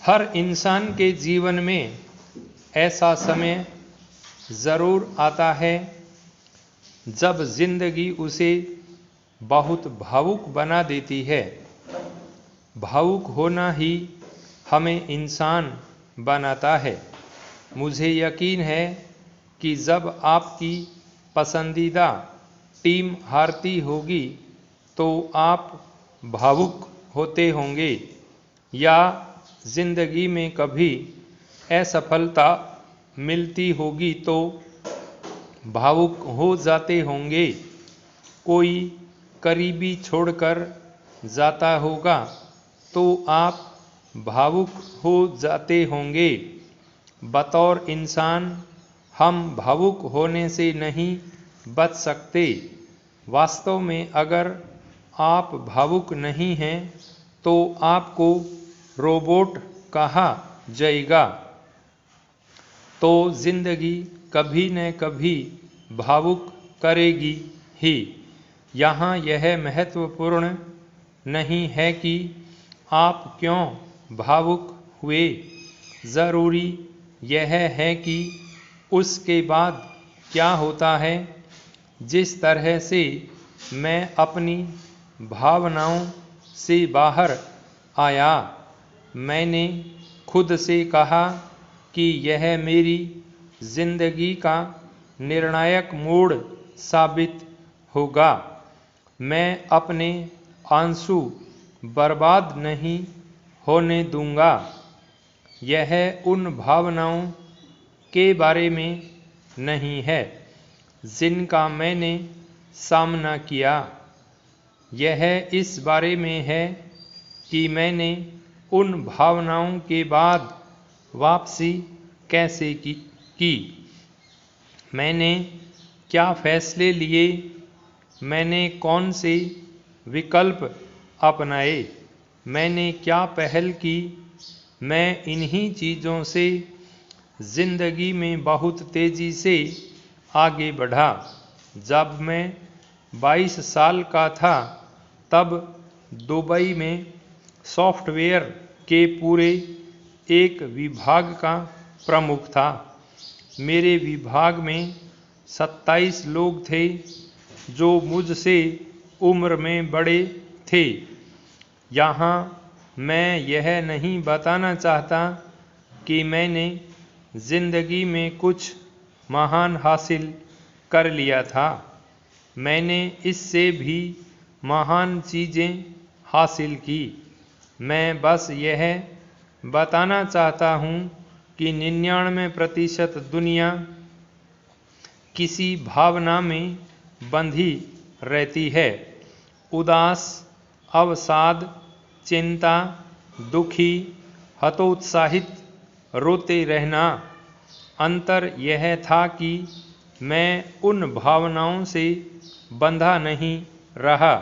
हर इंसान के जीवन में ऐसा समय ज़रूर आता है जब जिंदगी उसे बहुत भावुक बना देती है। भावुक होना ही हमें इंसान बनाता है। मुझे यकीन है कि जब आपकी पसंदीदा टीम हारती होगी तो आप भावुक होते होंगे, या जिंदगी में कभी असफलता मिलती होगी तो भावुक हो जाते होंगे। कोई करीबी छोड़कर जाता होगा तो आप भावुक हो जाते होंगे। बतौर इंसान हम भावुक होने से नहीं बच सकते। वास्तव में अगर आप भावुक नहीं हैं तो आपको रोबोट कहा जाएगा। तो जिंदगी कभी न कभी भावुक करेगी ही। यहाँ यह महत्वपूर्ण नहीं है कि आप क्यों भावुक हुए, ज़रूरी यह है कि उसके बाद क्या होता है। जिस तरह से मैं अपनी भावनाओं से बाहर आया, मैंने खुद से कहा कि यह मेरी जिंदगी का निर्णायक मोड़ साबित होगा। मैं अपने आंसू बर्बाद नहीं होने दूंगा। यह उन भावनाओं के बारे में नहीं है जिनका मैंने सामना किया। यह इस बारे में है कि मैंने उन भावनाओं के बाद वापसी कैसे की। मैंने क्या फैसले लिए, मैंने कौन से विकल्प अपनाए, मैंने क्या पहल की। मैं इन्हीं चीज़ों से जिंदगी में बहुत तेज़ी से आगे बढ़ा। जब मैं 22 साल का था तब दुबई में सॉफ्टवेयर के पूरे एक विभाग का प्रमुख था। मेरे विभाग में 27 लोग थे जो मुझसे उम्र में बड़े थे। यहाँ मैं यह नहीं बताना चाहता कि मैंने जिंदगी में कुछ महान हासिल कर लिया था। मैंने इससे भी महान चीज़ें हासिल की। मैं बस यह बताना चाहता हूँ कि 99% दुनिया किसी भावना में बंधी रहती है। उदास, अवसाद, चिंता, दुखी, हतोत्साहित, रोते रहना। अंतर यह था कि मैं उन भावनाओं से बंधा नहीं रहा।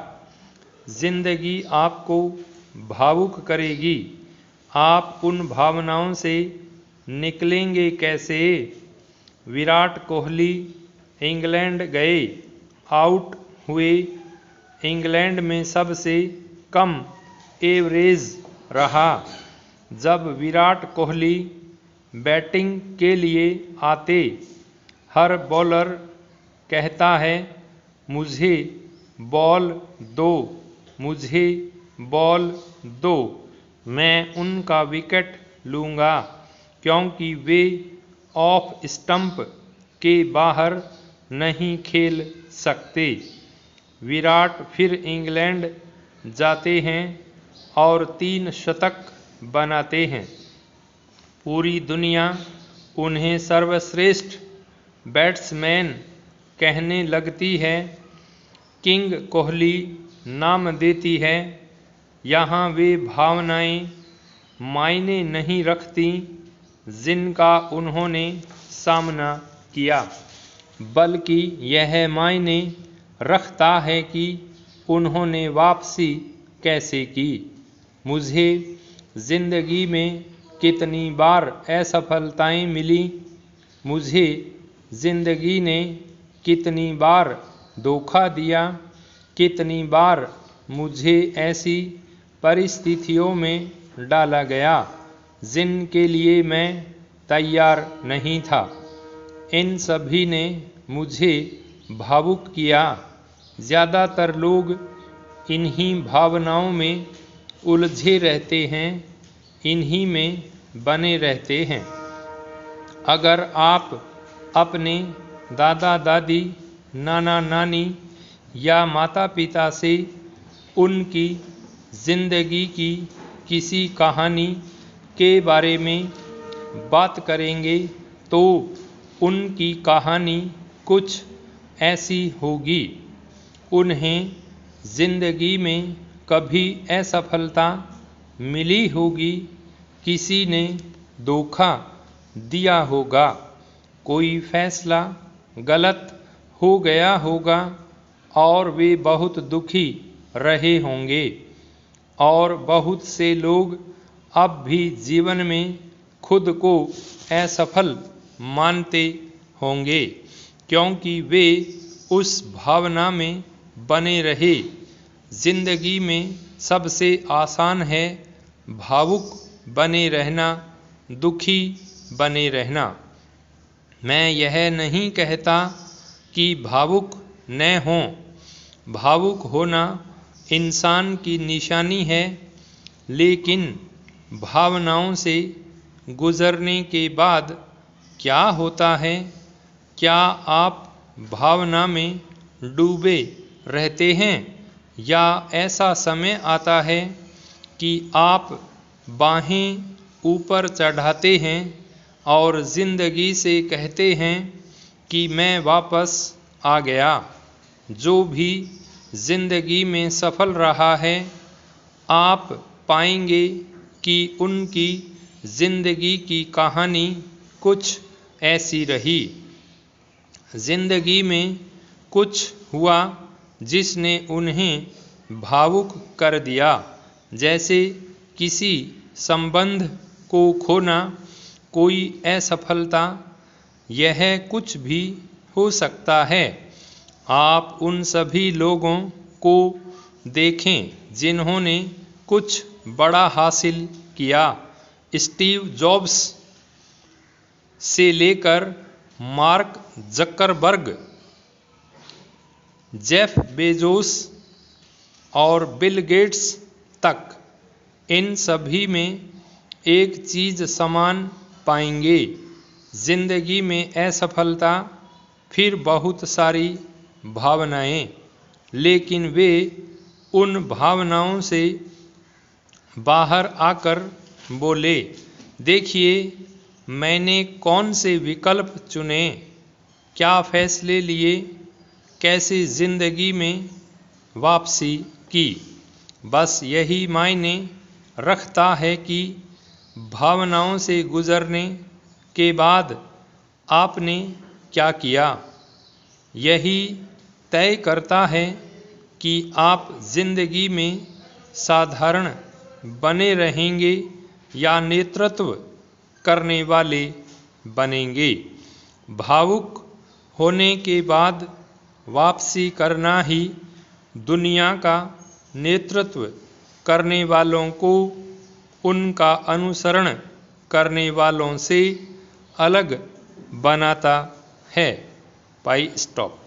जिंदगी आपको भावुक करेगी। आप उन भावनाओं से निकलेंगे कैसे? विराट कोहली इंग्लैंड गए, आउट हुए। इंग्लैंड में सबसे कम एवरेज रहा। जब विराट कोहली बैटिंग के लिए आते, हर बॉलर कहता है, मुझे बॉल दो, मुझे बॉल दो। मैं उनका विकेट लूँगा क्योंकि वे ऑफ स्टंप के बाहर नहीं खेल सकते। विराट फिर इंग्लैंड जाते हैं और 3 शतक बनाते हैं। पूरी दुनिया उन्हें सर्वश्रेष्ठ बैट्समैन कहने लगती है। किंग कोहली नाम देती है। यहाँ वे भावनाएं मायने नहीं रखती जिनका उन्होंने सामना किया, बल्कि यह मायने रखता है कि उन्होंने वापसी कैसे की। मुझे जिंदगी में कितनी बार असफलताएं मिली, मुझे जिंदगी ने कितनी बार धोखा दिया, कितनी बार मुझे ऐसी परिस्थितियों में डाला गया जिनके लिए मैं तैयार नहीं था। इन सभी ने मुझे भावुक किया। ज़्यादातर लोग इन्हीं भावनाओं में उलझे रहते हैं, इन्हीं में बने रहते हैं। अगर आप अपने दादा दादी, नाना नानी या माता पिता से उनकी जिंदगी की किसी कहानी के बारे में बात करेंगे तो उनकी कहानी कुछ ऐसी होगी। उन्हें जिंदगी में कभी असफलता मिली होगी, किसी ने धोखा दिया होगा, कोई फैसला गलत हो गया होगा और वे बहुत दुखी रहे होंगे। और बहुत से लोग अब भी जीवन में खुद को असफल मानते होंगे, क्योंकि वे उस भावना में बने रहे। जिंदगी में सबसे आसान है भावुक बने रहना, दुखी बने रहना। मैं यह नहीं कहता कि भावुक न हों। भावुक होना इंसान की निशानी है, लेकिन भावनाओं से गुजरने के बाद क्या होता है? क्या आप भावना में डूबे रहते हैं या ऐसा समय आता है कि आप बाहें ऊपर चढ़ाते हैं और जिंदगी से कहते हैं कि मैं वापस आ गया। जो भी जिंदगी में सफल रहा है, आप पाएंगे कि उनकी जिंदगी की कहानी कुछ ऐसी रही। जिंदगी में कुछ हुआ जिसने उन्हें भावुक कर दिया, जैसे किसी संबंध को खोना, कोई असफलता, यह कुछ भी हो सकता है। आप उन सभी लोगों को देखें जिन्होंने कुछ बड़ा हासिल किया। स्टीव जॉब्स से लेकर मार्क जकरबर्ग, जेफ बेजोस और बिल गेट्स तक, इन सभी में एक चीज समान पाएंगे। जिंदगी में असफलता, फिर बहुत सारी भावनाएं, लेकिन वे उन भावनाओं से बाहर आकर बोले, देखिए मैंने कौन से विकल्प चुने, क्या फैसले लिए, कैसे जिंदगी में वापसी की। बस यही मायने रखता है कि भावनाओं से गुजरने के बाद आपने क्या किया। यही तय करता है कि आप जिंदगी में साधारण बने रहेंगे या नेतृत्व करने वाले बनेंगे। भावुक होने के बाद वापसी करना ही दुनिया का नेतृत्व करने वालों को उनका अनुसरण करने वालों से अलग बनाता है। पाई स्टॉप।